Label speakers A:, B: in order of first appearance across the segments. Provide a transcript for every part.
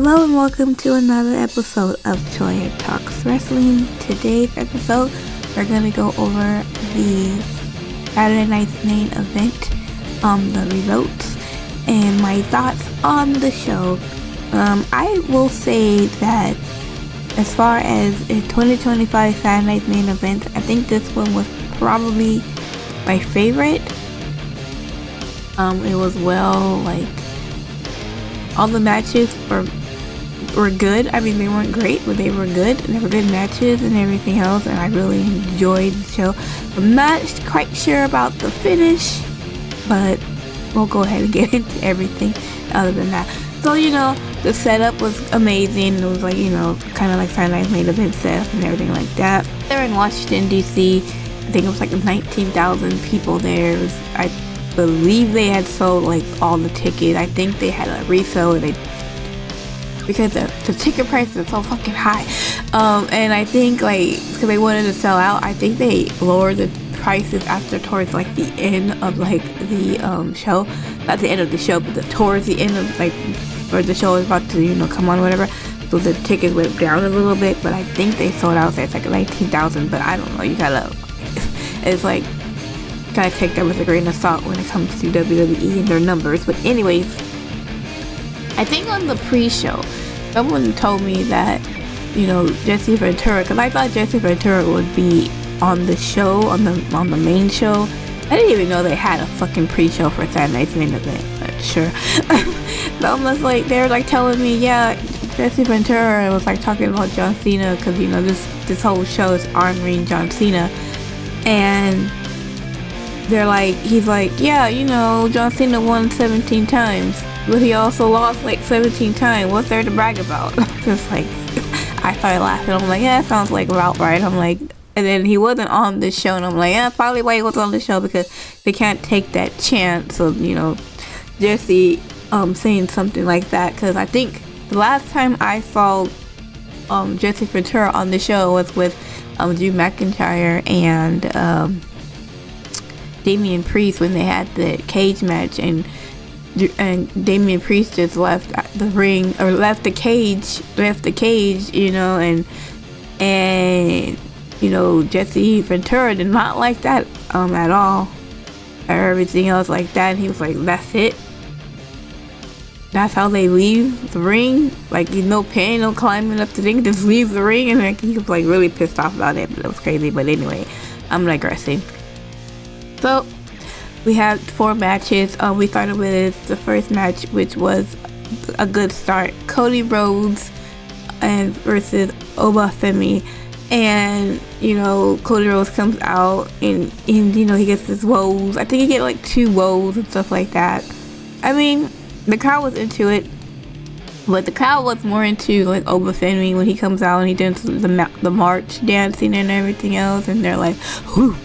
A: Hello and welcome to another episode of Toya Talks Wrestling. Today's episode, we're going to go over the Saturday night's main event, the results, and my thoughts on the show. I will say that as far as a 2025 Saturday night's main event, I think this one was probably my favorite. It was all the matches were good. I mean, they weren't great, but they were good. And they were good matches and everything else, and I really enjoyed the show. I'm not quite sure about the finish, but we'll go ahead and get into everything other than that. So, the setup was amazing. It was kind of like Saturday Night's main event setup and everything like that. They're in Washington, D.C. I think it was 19,000 people there. I believe they had sold all the tickets. I think they had a resale because the ticket prices are so fucking high. And I think because they wanted to sell out, I think they lowered the prices towards the end of the show. Not the end of the show, but towards the end of where the show is about to come on, whatever. So the tickets went down a little bit, but I think they sold out. So it's 19,000, but I don't know. You gotta, it's gotta take that with a grain of salt when it comes to WWE and their numbers. But anyways, I think on the pre-show, someone told me that Jesse Ventura, because I thought Jesse Ventura would be on the show, on the main show. I didn't even know they had a fucking pre-show for Saturday Night's main event, but sure. So almost they were telling me, yeah, Jesse Ventura was talking about John Cena, because this whole show is honoring John Cena, and he's yeah, John Cena won 17 times, but he also lost 17 times. What's there to brag about? Just I started laughing. I'm yeah, that sounds about right. I'm and then he wasn't on the show, and I'm yeah, probably why he was on the show, because they can't take that chance of Jesse saying something like that, because I think the last time I saw Jesse Ventura on the show was with Drew McIntyre and Damian Priest when they had the cage match, and Damian Priest just left the ring, or left the cage, and Jesse Ventura did not like that at all, or everything else like that. And he was that's it. That's how they leave the ring? No pin, no climbing up the thing, just leave the ring. And he was really pissed off about it, but it was crazy. But anyway, I'm digressing. So we had 4 matches. We started with the first match, which was a good start. Cody Rhodes versus Oba Femi. And Cody Rhodes comes out and he gets his woes. I think he get 2 woes and stuff like that. I mean, the crowd was into it, but the crowd was more into Oba Femi when he comes out and he does the march dancing and everything else, and they're whoo,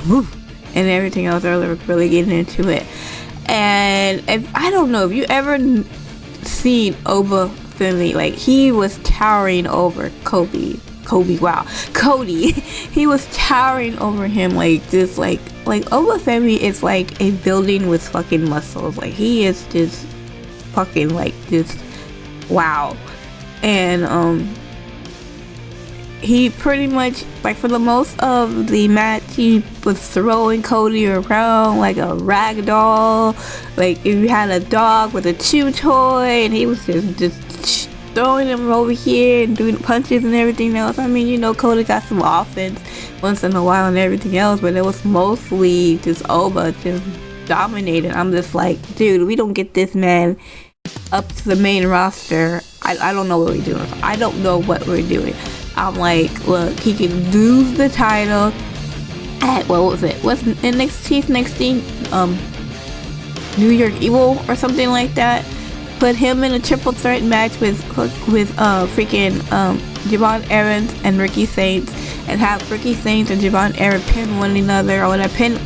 A: whoo, and everything else. They're really getting into it. And I don't know if you ever seen Oba Femi, he was towering over Cody. He was towering over him just Oba Femi is a building with fucking muscles. He is just fucking just wow. And he pretty much for the most of the match, he was throwing Cody around like a rag doll. If you had a dog with a chew toy, and he was just throwing him over here and doing punches and everything else. I mean, Cody got some offense once in a while and everything else, but it was mostly just Oba just dominating. I'm just dude, we don't get this man up to the main roster. I don't know what we're doing. I don't know what we're doing. I'm look, he can lose the title at, what was it? What's NXT's next thing? New York Evil or something like that. Put him in a triple threat match with freaking Javon Evans and Ricky Saints, and have Ricky Saints and Javon Evans pin one another, or pin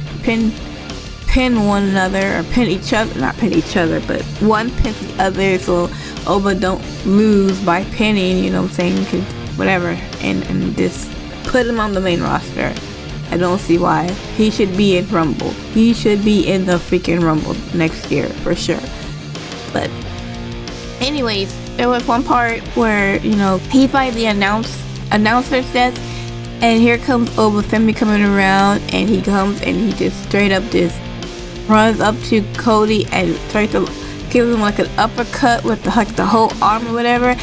A: one another, or pin each other, not pin each other, but one pin the other, so Oba don't lose by pinning, what I'm saying, whatever, and just put him on the main roster. I don't see why. He should be in Rumble. He should be in the freaking Rumble next year for sure. But anyways, there was one part where, you know, he's by the announcer's desk, and here comes Obafemi coming around, and he comes and he just straight up just runs up to Cody and tries to give him like an uppercut with the whole arm or whatever,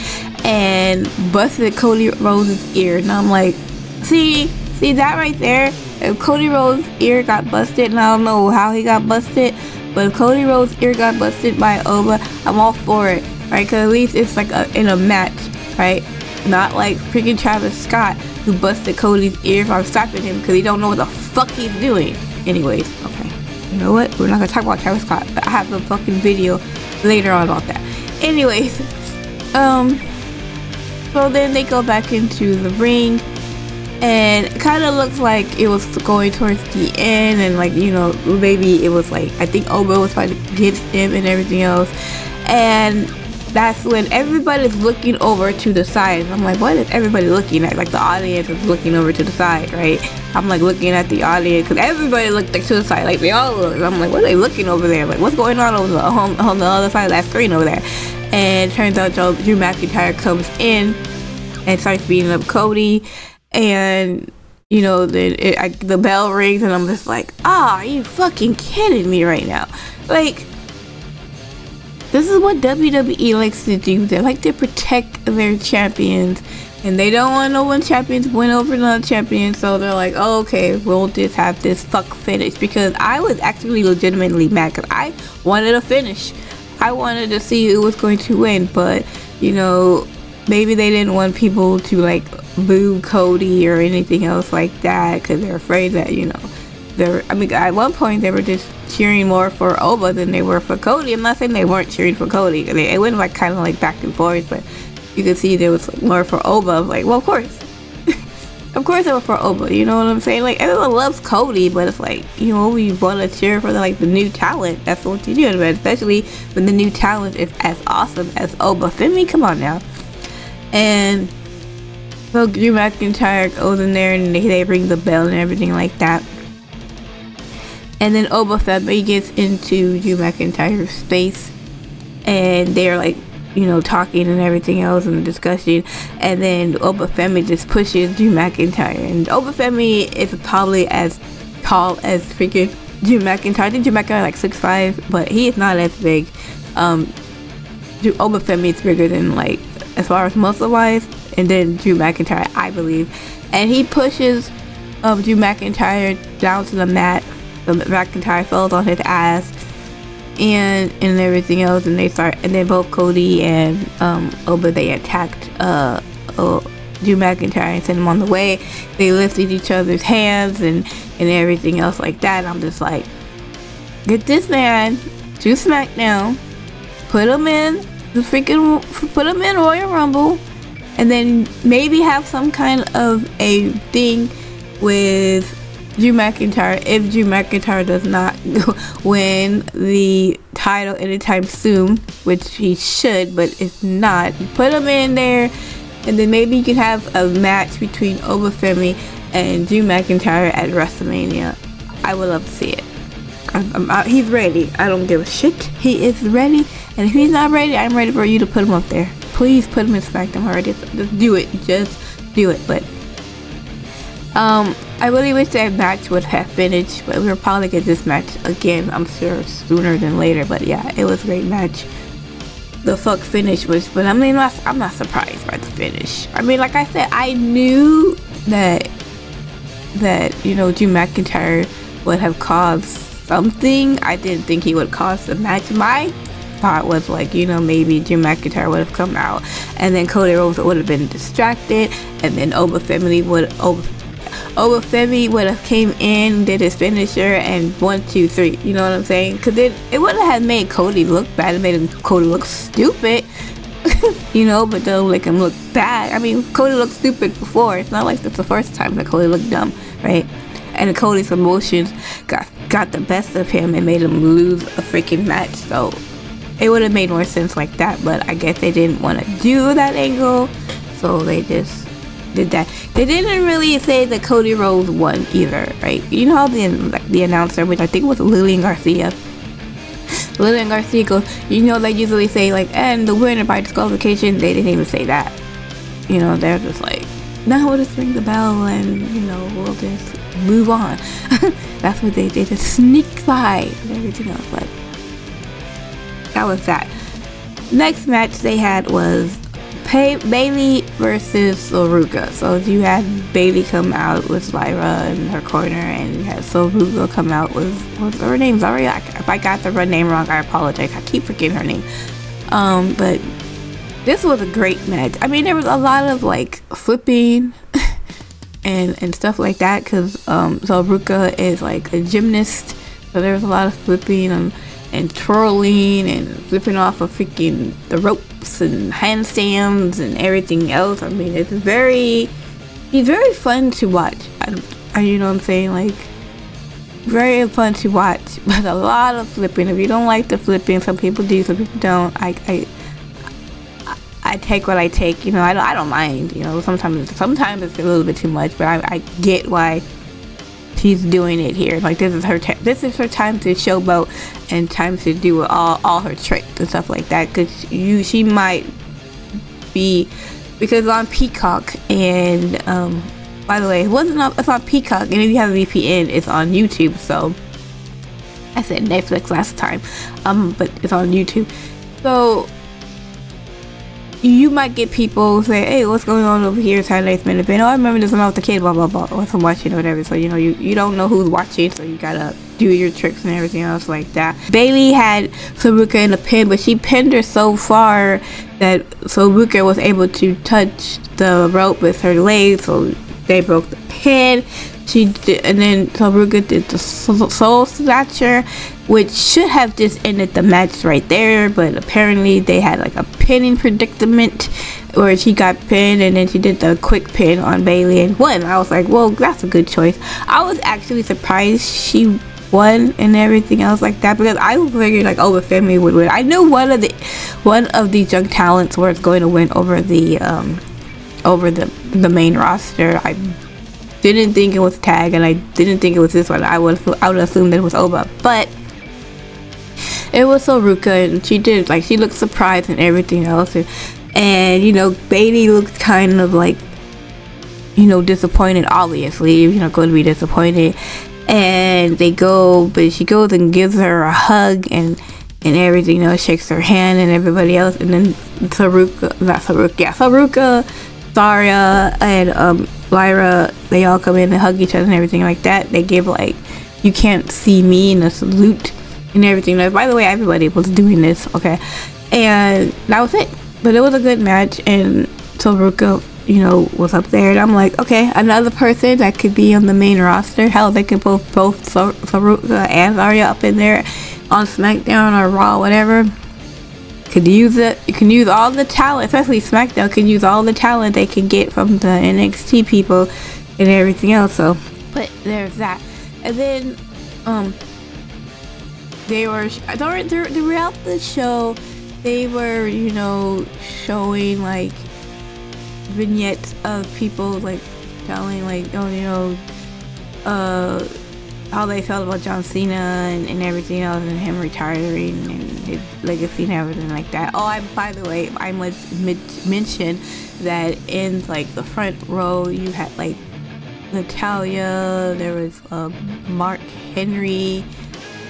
A: and busted Cody Rhodes' ear. And I'm like, see that right there? If Cody Rhodes' ear got busted, and I don't know how he got busted, but if Cody Rhodes' ear got busted by Oba, I'm all for it, right? Because at least it's like in a match, right? Not like freaking Travis Scott, who busted Cody's ear from stopping him because he don't know what the fuck he's doing. Anyways, okay. You know what? We're not gonna talk about Travis Scott, but I have a fucking video later on about that. Anyways, so then they go back into the ring, and it kind of looks like it was going towards the end, and like, you know, maybe it was like, I think Oba was trying to get him and everything else, and that's when everybody's looking over to the side. I'm like, what is everybody looking at? Like, the audience is looking over to the side, right? I'm like looking at the audience because everybody looked like to the side, like they all look. I'm like, what are they looking over there? Like, what's going on over on the other side of that screen over there? And it turns out Drew McIntyre comes in and starts beating up Cody, and you know, the bell rings, and I'm just like, are you fucking kidding me right now? Like, this is what WWE likes to do. They like to protect their champions, and they don't want no one champions win over another champion, so they're like, oh, okay, we'll just have this fuck finish. Because I was actually legitimately mad because I wanted a finish. I wanted to see who was going to win, but, you know, maybe they didn't want people to, like, boo Cody or anything else like that because they're afraid that, you know, at one point they were just cheering more for Oba than they were for Cody. I'm not saying they weren't cheering for Cody. It went like kind of like back and forth, but you could see there was like more for Oba. I was like, well, of course. Of course it was for Oba, you know what I'm saying? Like, everyone loves Cody, but it's like, you know, we want to cheer for the new talent. That's what you do, but especially when the new talent is as awesome as Obafemi. Come on now. And so Drew McIntyre goes in there and they ring the bell and everything like that. And then Obafemi gets into Drew McIntyre's face, and they're like, you know, talking and everything else and discussing. And then Obafemi just pushes Drew McIntyre, and Obafemi is probably as tall as freaking Drew McIntyre. I think Drew McIntyre like 6'5", but he is not as big. Obafemi is bigger than, like, as far as muscle wise, and then Drew McIntyre, I believe. And he pushes Drew McIntyre down to the mat. So McIntyre falls on his ass and everything else, and then both Cody and Oba, they attacked Drew McIntyre and sent him on the way. They lifted each other's hands and everything else like that. I'm just like, get this man to SmackDown, put him in Royal Rumble, and then maybe have some kind of a thing with Drew McIntyre if Drew McIntyre does not win the title anytime soon, which he should, but if not, put him in there, and then maybe you can have a match between Obafemi and Drew McIntyre at WrestleMania. I would love to see it. He's ready. I don't give a shit. He is ready, and if he's not ready, I'm ready for you to put him up there. Please put him in SmackDown already. Just do it. Just do it. But I really wish that match would have finished, but we'll probably get this match again, I'm sure, sooner than later. But yeah, it was a great match. The fuck finish was, but I mean, I'm not surprised by the finish. I mean, like I said, I knew that you know, Drew McIntyre would have caused something. I didn't think he would cause the match. My thought was, like, you know, maybe Drew McIntyre would have come out, and then Cody Rhodes would have been distracted, and then Obafemi would have came in, did his finisher, and 1, 2, 3. You know what I'm saying? Because it wouldn't have made Cody look bad. It made Cody look stupid. You know, but don't make him look bad. I mean, Cody looked stupid before. It's not like that's the first time that Cody looked dumb, right? And Cody's emotions got the best of him and made him lose a freaking match. So it would have made more sense like that, but I guess they didn't want to do that angle, so they just did that. They didn't really say that Cody Rhodes won either, right? You know how the announcer, which I think was Lillian Garcia, Lillian Garcia goes, you know, they usually say like, and the winner by disqualification. They didn't even say that. You know, they're just like, now we'll just ring the bell and, you know, we'll just move on. That's what they did, just sneak by and everything else. But that was that. Next match they had was Bailey versus Soruka. So you had Bailey come out with Lyra in her corner, and you had Soruka come out with, what's her name? Sorry, if I got the name wrong, I apologize. I keep forgetting her name. But this was a great match. I mean, there was a lot of like flipping and stuff like that, because Soruka is like a gymnast, so there was a lot of flipping and twirling and flipping off of freaking the ropes and handstands and everything else. I mean, he's very fun to watch. I you know what I'm saying, like, very fun to watch, but a lot of flipping. If you don't like the flipping, some people do, some people don't. I take what I take, you know. I don't mind, you know. Sometimes it's a little bit too much, but I get why she's doing it here. Like, this is her time to showboat and time to do all her tricks and stuff like that. Because she might be, because it's on Peacock, and by the way, it's on Peacock, and if you have a VPN, it's on YouTube. So I said Netflix last time, but it's on YouTube. So you might get people say, hey, what's going on over here? Saturday's main event. Oh, I remember this one with the kid, blah, blah, blah. What's I'm watching or whatever. So, you know, you don't know who's watching, so you gotta do your tricks and everything else like that. Bailey had Soruka in a pin, but she pinned her so far that Soruka was able to touch the rope with her legs, so they broke the pin. And then Soruka did the soul snatcher, which should have just ended the match right there, but apparently they had like a pinning predicament where she got pinned, and then she did the quick pin on Bailey and won. I was like, well, that's a good choice. I was actually surprised she won and everything else like that, because I figured like, oh, the family would win. I knew one of the young talents was going to win over the main roster. I didn't think it was Tag, and I didn't think it was this one. I would assume that it was Oba, but it was Soruka, and she looked surprised and everything else, and you know, Bailey looked kind of like, you know, disappointed. Obviously, you know, going to be disappointed, and but she goes and gives her a hug and everything, you know, shakes her hand and everybody else, and then Soruka, Zarya, and Lyra, they all come in and hug each other and everything like that. They give like, you can't see me, and a salute and everything. By the way, everybody was doing this, okay? And that was it. But it was a good match, and Soruka, you know, was up there, and I'm like, okay, another person that could be on the main roster. Hell, they could both Soruka and Zarya up in there on SmackDown or Raw, whatever. Could use it. You can use all the talent, especially SmackDown can use all the talent they can get from the NXT people and everything else. So, but there's that. And then they were throughout the show, they were, you know, showing like vignettes of people like telling like, oh, you know, how they felt about John Cena and everything else, and him retiring and his legacy and everything like that. Oh, by the way, I must mention that in like the front row, you had like Natalia, there was Mark Henry,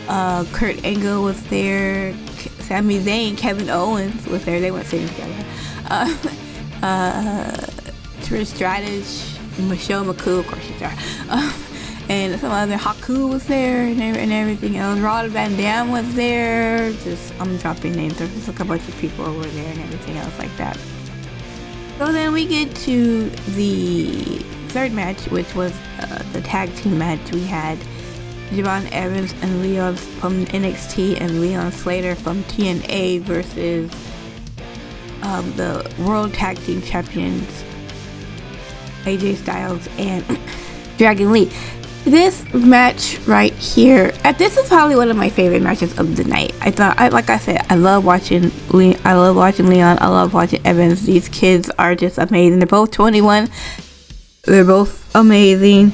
A: Kurt Angle was there, Sami Zayn, Kevin Owens was there. They weren't sitting together. Trish Stratus, Michelle McCool, of course she's there. And some other Haku was there and everything else. Rod Van Dam was there. I'm dropping names. There's just a bunch of people over there and everything else like that. So then we get to the third match, which was the tag team match. We had Javon Evans and Leon from NXT and Leon Slater from TNA versus the World Tag Team Champions AJ Styles and Dragon Lee. This match right here, this is probably one of my favorite matches of the night. Like I said, I love watching Leon. I love watching Evans. These kids are just amazing. They're both 21. They're both amazing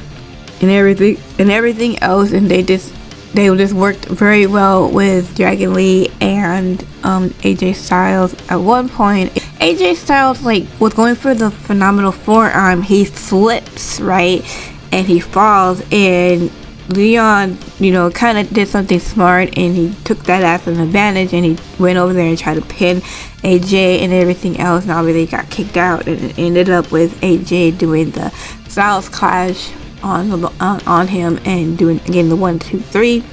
A: and everything else, and they just they just worked very well with Dragon Lee and AJ Styles. At one point, AJ Styles like was going for the phenomenal forearm. He slips, right, and he falls, and Leon, you know, kind of did something smart, and he took that as an advantage, and he went over there and tried to pin AJ and everything else, and obviously got kicked out, and it ended up with AJ doing the Styles Clash on him and doing again the 1, 2, 3.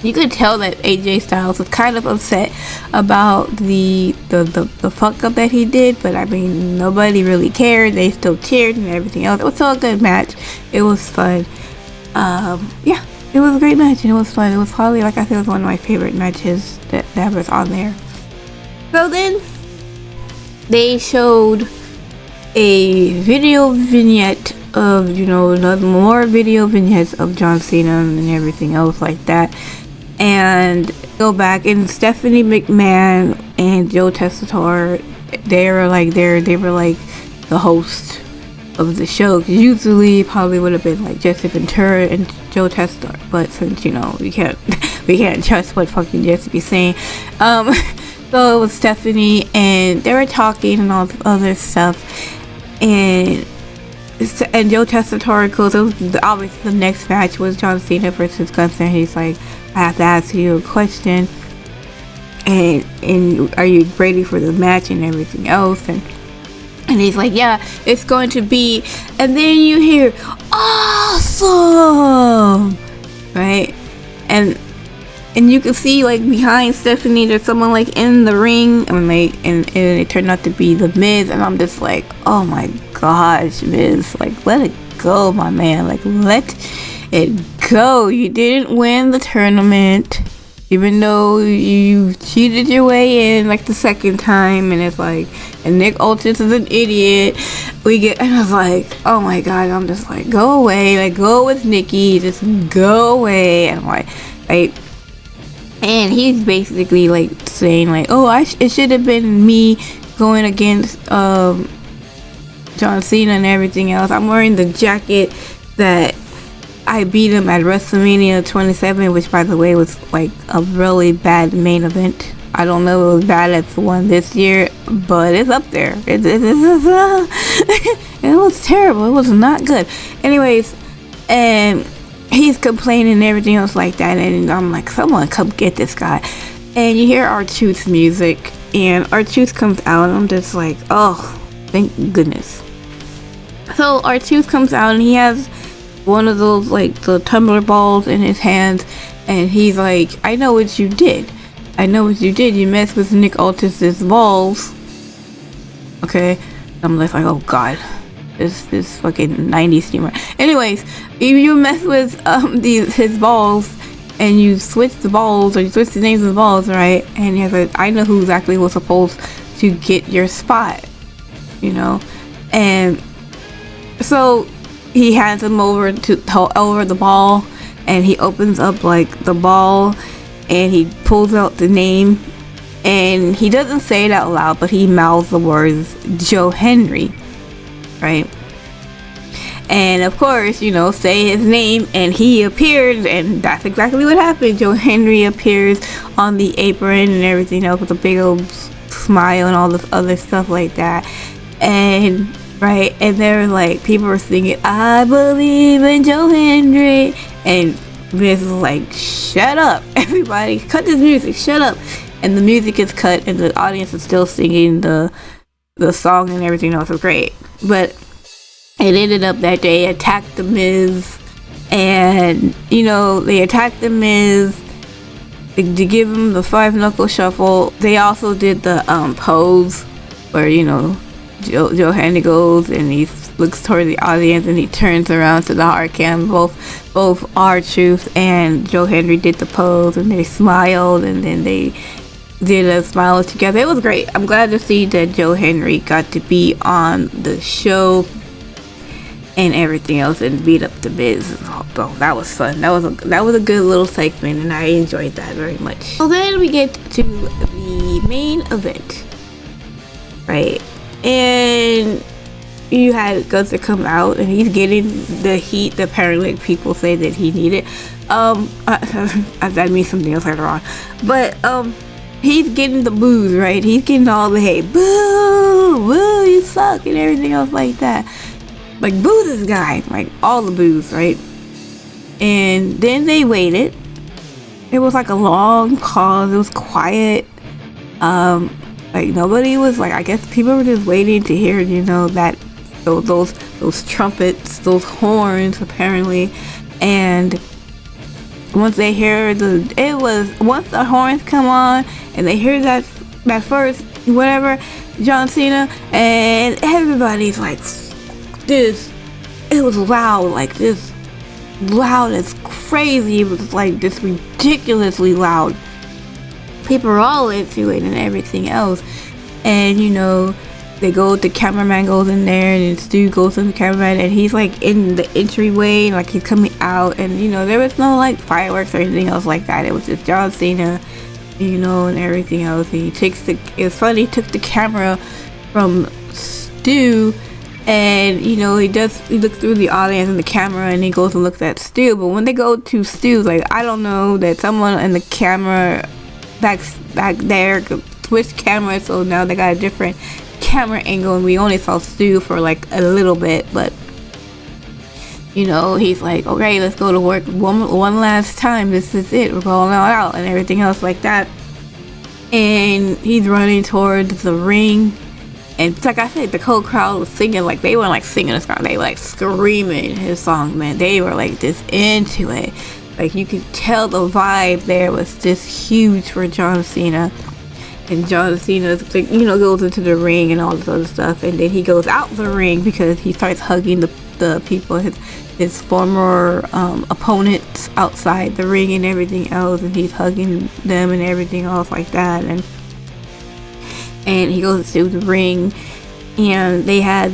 A: You could tell that AJ Styles was kind of upset about the fuck up that he did, but I mean nobody really cared. They still cheered and everything else. It was still a good match. It was fun. Yeah, it was a great match and it was fun. It was probably, like I said, it was one of my favorite matches that was on there. So then they showed a video vignette of, you know, more video vignettes of John Cena and everything else like that, and go back, and Stephanie McMahon and Joe Tessitore, they were like the host of the show. Usually probably would have been like Jesse Ventura and Joe Tessitore, but since, you know, we can't trust what fucking Jesse be saying, so it was Stephanie, and they were talking and all the other stuff, and Joe Tessitore goes, obviously the next match was John Cena versus Gunther, and he's like, I have to ask you a question, and are you ready for the match and everything else, and he's like, yeah, it's going to be, and then you hear awesome, right, and you can see like behind Stephanie there's someone like in the ring, and it turned out to be the Miz, and I'm just like, oh my gosh, Miz, like let it go, my man, like let it go. You didn't win the tournament, even though you cheated your way in like the second time, and it's like, and Nick Aldis is an idiot. And I was like, oh my god, I'm just like, go away, like go with Nikki, just go away. And I'm like, and he's basically like saying like, oh, it should have been me going against John Cena and everything else. I'm wearing the jacket that I beat him at WrestleMania 27, which by the way was like a really bad main event. I don't know if it was bad as the one this year, but it's up there. It was terrible. It was not good. Anyways, and he's complaining and everything else like that, and I'm like, someone come get this guy. And you hear R-Truth's music, and R-Truth comes out, and I'm just like, oh, thank goodness. So R-Truth comes out, and he has one of those like the tumbler balls in his hands, and he's like, I know what you did. You messed with Nick Aldis's balls. Okay, I'm just like, oh god, this fucking 90s humor. Anyways, if you mess with his balls, and you switch the balls, or you switch the names of the balls, right? And he's like, I know who exactly was supposed to get your spot, you know. And so he hands him over the ball, and he opens up like the ball, and he pulls out the name, and he doesn't say it out loud, but he mouths the words Joe Henry, right? And of course, you know, say his name, and he appeared, and that's exactly what happened. Joe Henry appears on the apron and everything else with a big old smile and all this other stuff like that. And right, and they're like, people were singing, I believe in Joe Henry, and Vince is like, shut up, everybody, cut this music, shut up. And the music is cut, and the audience is still singing the song and everything else. Was great. But it ended up that they attacked the Miz, and you know, they attacked the Miz to give him the 5-knuckle shuffle. They also did the pose where, you know, Joe Henry goes and he looks toward the audience and he turns around to the hard cam. Both R-Truth and Joe Henry did the pose, and they smiled, and then they did a smile together. It was great. I'm glad to see that Joe Henry got to be on the show and everything else and beat up the Miz. So that was fun. That was a good little segment, and I enjoyed that very much. So then we get to the main event, right? And you had Gunther come out and he's getting the heat that apparently people say that he needed. That means something else later on. But he's getting the boos, right? He's getting all the hate. Boo! Boo! You suck! And everything else like that. Like, boo this guy. Like, all the boos, right? And then they waited. It was like a long pause. It was quiet. Like, nobody was like, I guess people were just waiting to hear, you know, that those trumpets, those horns, apparently. And once they hear once the horns come on and they hear that first whatever, John Cena, and everybody's like, it was loud, like this loud as crazy. It was like this ridiculously loud. People are all into it and everything else. And you know, the cameraman goes in there, and Stu goes in the cameraman, and he's like in the entryway, like he's coming out, and you know, there was no like fireworks or anything else like that. It was just John Cena, you know, and everything else. He it's funny, he took the camera from Stu, and you know, he looks through the audience and the camera, and he goes and looks at Stu. But when they go to Stu, like, I don't know that someone in the camera back there could switch cameras, so now they got a different camera angle, and we only saw Stu for like a little bit. But you know, he's like, okay, let's go to work one last time. This is it. We're going all out and everything else like that. And he's running towards the ring. And like I said, the whole crowd was singing. Like, they weren't like singing a song. They were like screaming his song, man. They were like just into it. Like, you could tell the vibe there was just huge for John Cena. And John Cena, you know, goes into the ring and all this other stuff. And then he goes out the ring because he starts hugging the people, his former opponents outside the ring and everything else. And he's hugging them and everything else like that. And he goes to the ring, and they had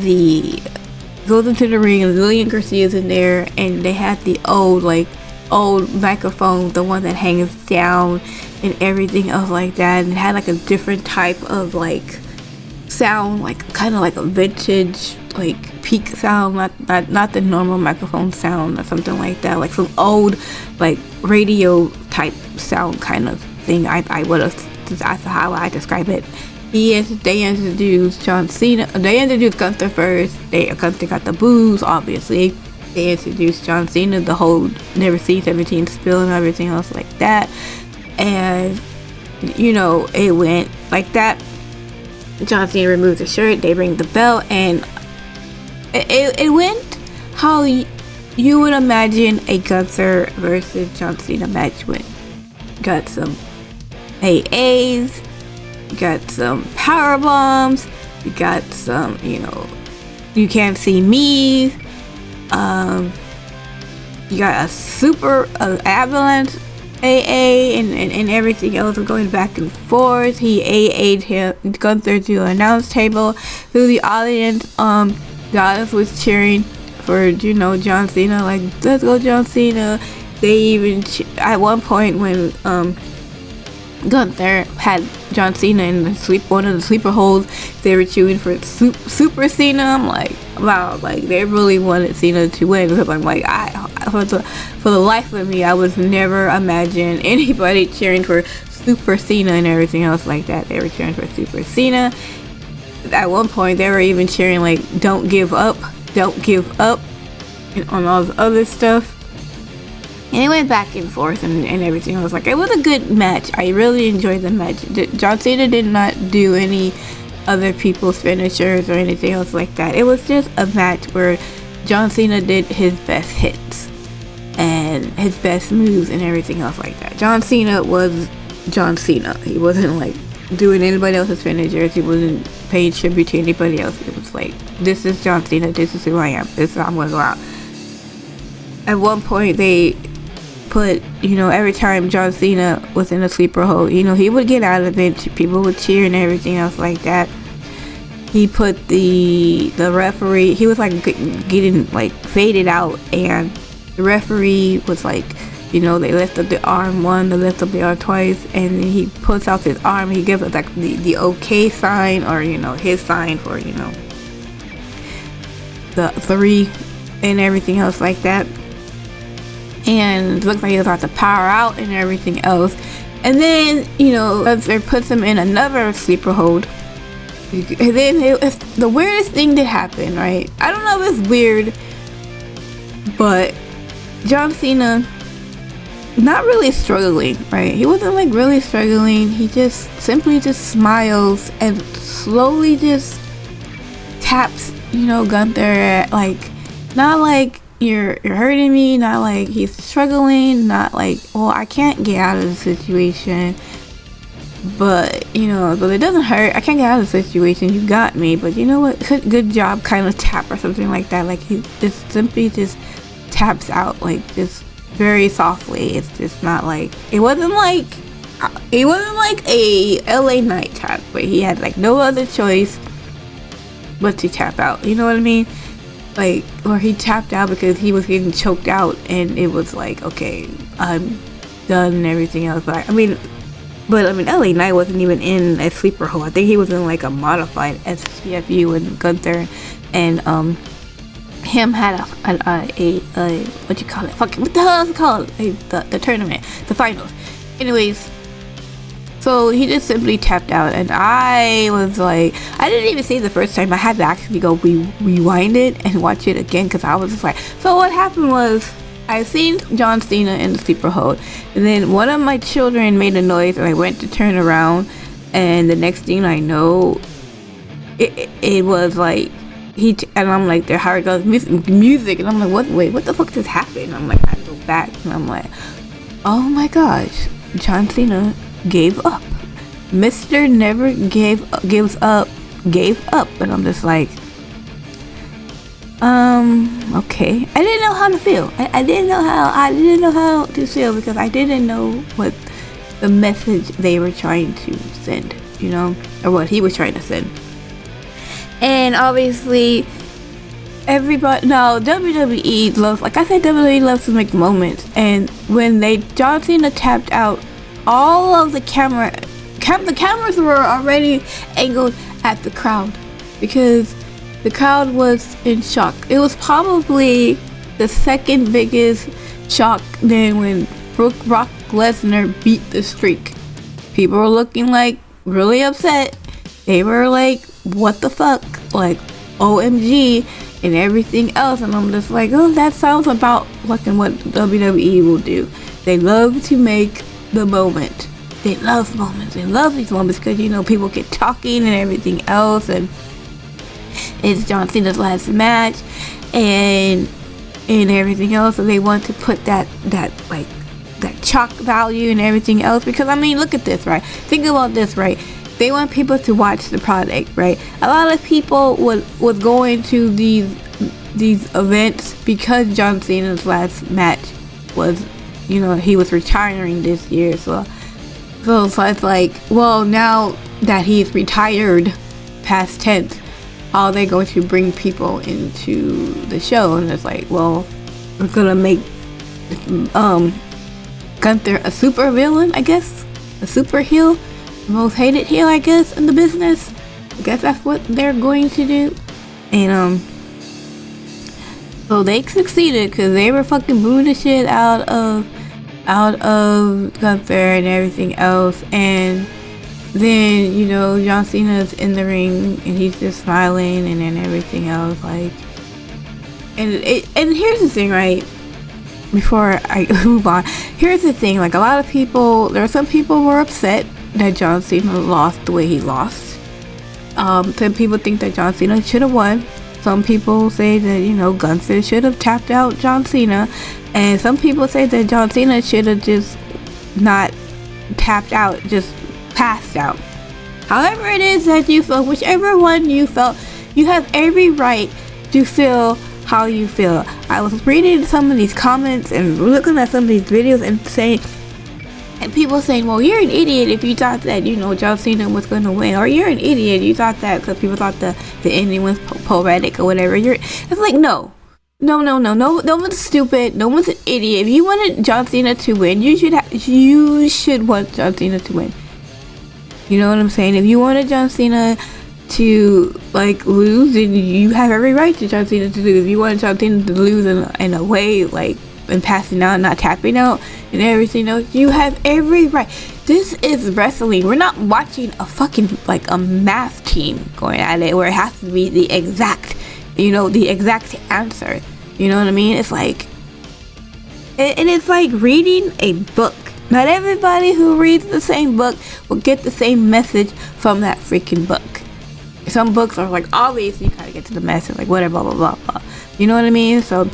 A: goes into the ring, and Lillian Garcia's in there, and they had the old microphone, the one that hangs down and everything else like that, and it had like a different type of like sound, like kind of like a vintage like peak sound, not the normal microphone sound or something like that, like some old like radio type sound kind of thing. I would have, that's how I describe it. They introduced John Cena. They introduced Gunther first. Gunther got the boos, obviously. They introduced John Cena, the whole never seen 17 spill and everything else like that. And you know, it went like that. John Cena removed the shirt. They ring the bell, and it went how you would imagine a Gunther versus John Cena match went. Got some AAs. You got some power bombs. You got some, you know, you can't see me. You got a super avalanche AA and everything else. We're going back and forth. He AA'd Gunther to an announce table through the audience. The audience was cheering for, you know, John Cena. Like, let's go, John Cena. They even at one point when Gunther had John Cena in one of the sleeper holds, they were cheering for Super Cena. I'm like, wow, like they really wanted Cena to win, because I'm like, for the life of me, I was never imagine anybody cheering for Super Cena and everything else like that. They were cheering for Super Cena. At one point, they were even cheering like, don't give up, and on all the other stuff. And it went back and forth and everything. I was like, it was a good match. I really enjoyed the match. John Cena did not do any other people's finishers or anything else like that. It was just a match where John Cena did his best hits and his best moves and everything else like that. John Cena was John Cena. He wasn't like doing anybody else's finishers. He wasn't paying tribute to anybody else. It was like, this is John Cena. This is who I am. This is how I'm going to go out. At one point, they put, you know, every time John Cena was in a sleeper hold, you know, he would get out of it, people would cheer and everything else like that. He put the referee, he was like getting like faded out, and the referee was like, you know, they lift up the arm one, they lift up the arm twice, and then he puts out his arm, he gives it like the okay sign, or, you know, his sign for, you know, the 3 and everything else like that. And it looks like he was about to power out and everything else. And then, you know, Gunther puts him in another sleeper hold. And then it's the weirdest thing that happened, right? I don't know if it's weird, but John Cena, not really struggling, right? He wasn't like really struggling. He just simply just smiles and slowly just taps, you know, Gunther, like, not like you're hurting me, not like he's struggling, not like, well, I can't get out of the situation, but, you know, but it doesn't hurt, I can't get out of the situation, you got me, but you know what, good job, kind of tap or something like that. Like, he just simply just taps out, like, just very softly. It's just not like, it wasn't like a LA Knight tap where he had like no other choice but to tap out, you know what I mean? Like, or he tapped out because he was getting choked out, and it was like, okay, I'm done and everything else. But I mean, LA Knight wasn't even in a sleeper hole. I think he was in like a modified SPFU, and Gunther and him had a what you call it? Fucking, what the hell is it called? The tournament, the finals. Anyways, so he just simply tapped out, and I was like, I didn't even see it the first time. I had to actually go rewind it and watch it again, because I was just like, so what happened was, I seen John Cena in the sleeper hold, and then one of my children made a noise, and I went to turn around, and the next thing I know, it was like, and I'm like, there, how it goes, music, and I'm like, what the fuck just happened? I'm like, I go back, and I'm like, oh my gosh, John Cena gave up. Mr. Never gives up, and I'm just like, okay. I didn't know how to feel. I didn't know how to feel, because I didn't know what the message they were trying to send, you know, or what he was trying to send. And obviously, WWE loves, like I said, WWE loves to make moments. And when John Cena tapped out, all of the cameras were already angled at the crowd, because the crowd was in shock. It was probably the second biggest shock than when Brock Lesnar beat the Streak. People were looking like really upset. They were like, what the fuck? Like, OMG and everything else. And I'm just like, oh, that sounds about fucking what WWE will do. They love to make the moment. They love moments. They love these moments because, you know, people get talking and everything else, and it's John Cena's last match and everything else, so they want to put that shock value and everything else. Because I mean, look at this, right? Think about this, right? They want people to watch the product, right? A lot of people was going to these events because John Cena's last match was, you know, he was retiring this year. So it's like, well, now that he's retired, past tense, how are they going to bring people into the show? And it's like, well, we're gonna make Gunther a super villain, I guess, a super heel, the most hated heel, I guess, in the business. I guess that's what they're going to do. And so they succeeded, because they were fucking booing the shit out of Gunther and everything else. And then, you know, John Cena's in the ring and he's just smiling and then everything else, like, and here's the thing, right, before I move on, here's the thing, like, there are some people who were upset that John Cena lost the way he lost. Some people think that John Cena should have won. Some people say that, you know, Gunther should have tapped out John Cena, and some people say that John Cena should have just not tapped out, just passed out. However it is that you feel, whichever one you felt, you have every right to feel how you feel. I was reading some of these comments and looking at some of these videos and people saying, well, you're an idiot if you thought that, you know, John Cena was going to win, or you're an idiot you thought that because people thought the ending was poetic or whatever. It's like, no one's stupid, no one's an idiot. If you wanted John Cena to win, you should want John Cena to win. You know what I'm saying? If you wanted John Cena to like lose, and you have every right to John Cena to lose. If you want John Cena to lose in a way like and passing out, not tapping out and everything else, you have every right. This is wrestling. We're not watching a fucking like a math team going at it where it has to be the exact, the exact answer. You know what I mean? It's like, and it's like reading a book. Not everybody who reads the same book will get the same message from that freaking book. Some books are like, obviously you gotta get to the message, like whatever, blah blah blah blah. You know what I mean? So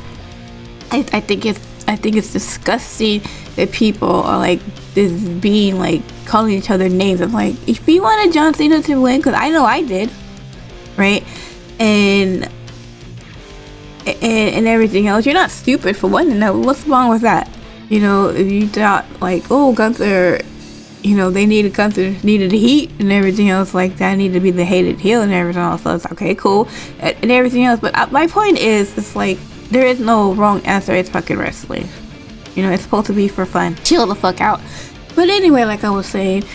A: I think it's disgusting that people are like this, being like calling each other names. I'm like, if you wanted John Cena to win, because I know I did, right? And everything else, you're not stupid for wanting that. What's wrong with that? If you thought like, oh, Gunther, they needed the heat and everything else like that, needed to be the hated heel and everything else. So it's okay, cool, and everything else. But my point is, it's like there is no wrong answer. It's fucking wrestling. It's supposed to be for fun. Chill the fuck out. But anyway, like I was saying,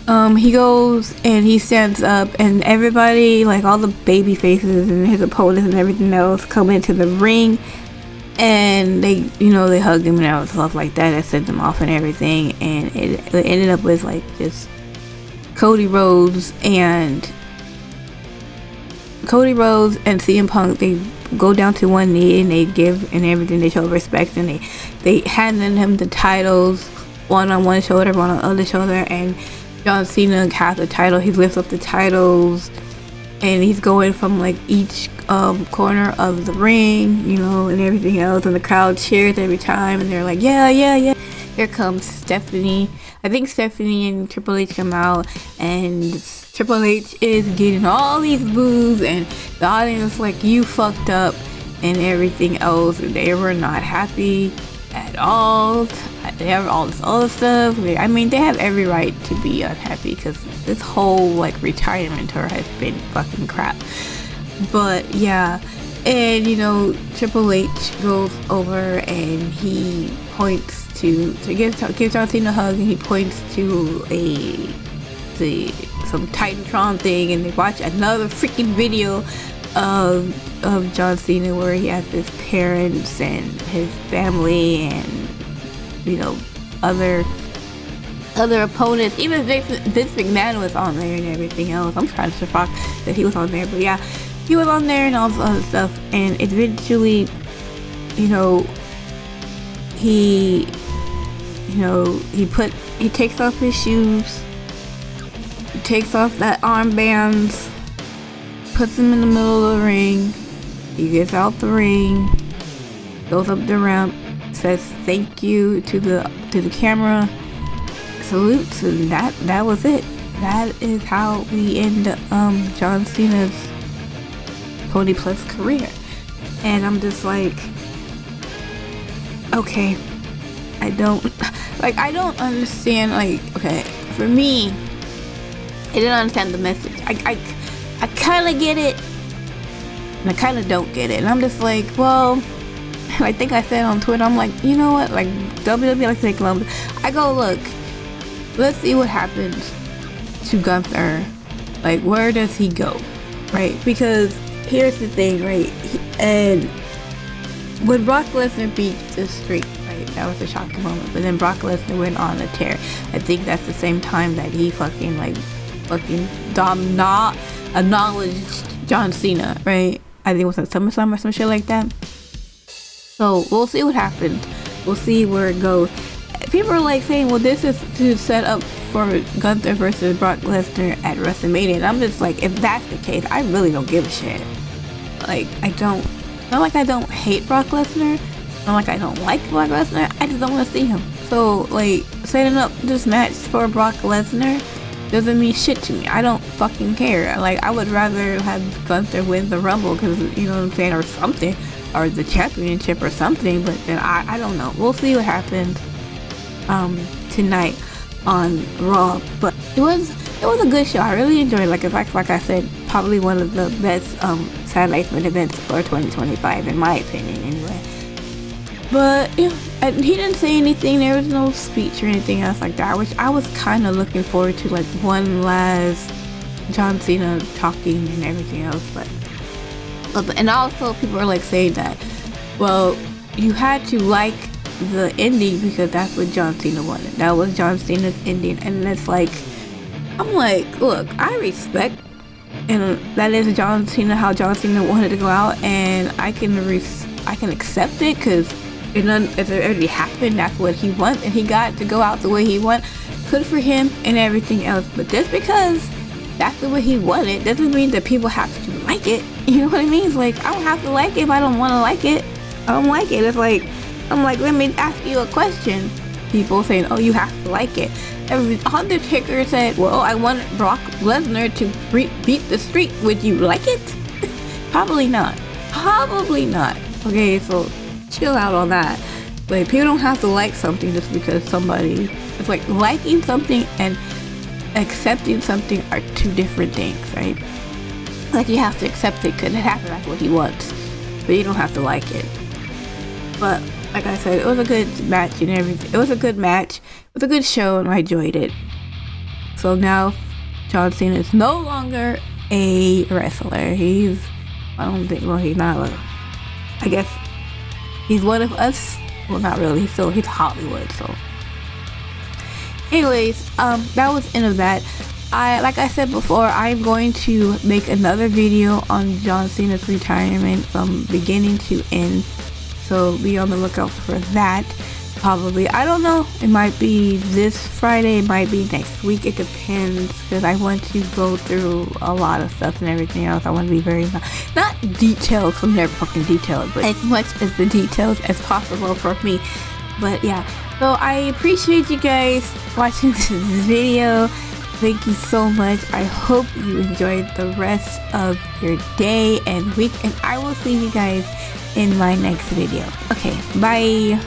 A: he goes and he stands up, and everybody, like all the baby faces and his opponents and everything else, come into the ring, and they hug him and stuff like that. That sent them off and everything, and it ended up with like just Cody Rhodes and CM Punk. They go down to one knee and they give and everything. They show respect, and they handed him the titles, one on one shoulder, one on the other shoulder, and John Cena has the title. He lifts up the titles, and he's going from like each corner of the ring, and everything else, and the crowd cheers every time, and they're like, yeah. Here comes Stephanie. I think Stephanie and Triple H come out, and Triple H is getting all these boos, and the audience like, you fucked up and everything else, and they were not happy at all. They have all this other stuff. I mean, they have every right to be unhappy, because this whole like retirement tour has been fucking crap. But yeah, and Triple H goes over and he points to give John Cena a hug, and he points to some Titantron thing, and they watch another freaking video of John Cena where he has his parents and his family and other opponents. Even Vince McMahon was on there and everything else. I'm kind of shocked that he was on there, but yeah, he was on there and all this other stuff. And eventually, he takes off his shoes, he takes off that armbands, puts them in the middle of the ring. He gets out the ring, goes up the ramp, says thank you to the camera, salutes, and that was it. That is how we end John Cena's 20 plus career. And I'm just like, okay, I don't understand. Like, okay, for me, I didn't understand the message. I kind of get it, and I kind of don't get it. And I'm just like, well, I think I said on Twitter, I'm like, you know what, like WWE likes to take Columbus. I go, look, let's see what happens to Gunther. Like, where does he go, right? Because here's the thing, right? And when Brock Lesnar beat the Streak, right, that was a shocking moment. But then Brock Lesnar went on a tear. I think that's the same time that he fucking acknowledged John Cena, right? I think it was at SummerSlam or some shit like that. So we'll see what happens. We'll see where it goes. People are like saying, well, this is to set up for Gunther versus Brock Lesnar at WrestleMania. And I'm just like, if that's the case, I really don't give a shit. Like, not like I don't hate Brock Lesnar, not like I don't like Brock Lesnar, I just don't want to see him. So, like, setting up this match for Brock Lesnar doesn't mean shit to me. I don't fucking care. Like, I would rather have Gunther win the Rumble, because, you know what I'm saying, or something, or the championship or something. But then I don't know. We'll see what happens tonight on Raw. But it was a good show. I really enjoyed it. Like I said, probably one of the best Saturday Night events for 2025, in my opinion, anyway. But yeah, and he didn't say anything. There was no speech or anything else like that, which I was kind of looking forward to, like one last John Cena talking and everything else, but and also people are like saying that, well, you had to like the ending because that's what John Cena wanted. That was John Cena's ending, and it's like, I'm like, look, I respect, and that is John Cena, how John Cena wanted to go out, and I can accept it because it already happened. That's what he wants, and he got to go out the way he wants. Good for him and everything else. But just because that's the way he wanted doesn't mean that people have to like it. You know what I mean? It's like, I don't have to like it if I don't want to like it. I don't like it. It's like, I'm like, let me ask you a question. People saying, oh, you have to like it. Undertaker said, well, I want Brock Lesnar to beat the streak. Would you like it? Probably not. Probably not. Okay, so chill out on that. Like, people don't have to like something just because somebody, it's like liking something and accepting something are two different things, right? Like, you have to accept it because it happened, that's what he wants, but you don't have to like it. But like I said, it was a good match and everything. It was a good match. It was a good show, and I enjoyed it. So now John Cena is no longer a wrestler. He's not. I guess he's one of us. Well, not really. He's Hollywood. So, anyways, that was the end of that. Like I said before, I'm going to make another video on John Cena's retirement from beginning to end. So be on the lookout for that. Probably, I don't know. It might be this Friday. It might be next week. It depends, because I want to go through a lot of stuff and everything else. I want to be very not detailed. I'm never fucking detailed, but as much as the details as possible for me. But yeah. So I appreciate you guys watching this video. Thank you so much. I hope you enjoyed the rest of your day and week, and I will see you guys in my next video. Okay, bye.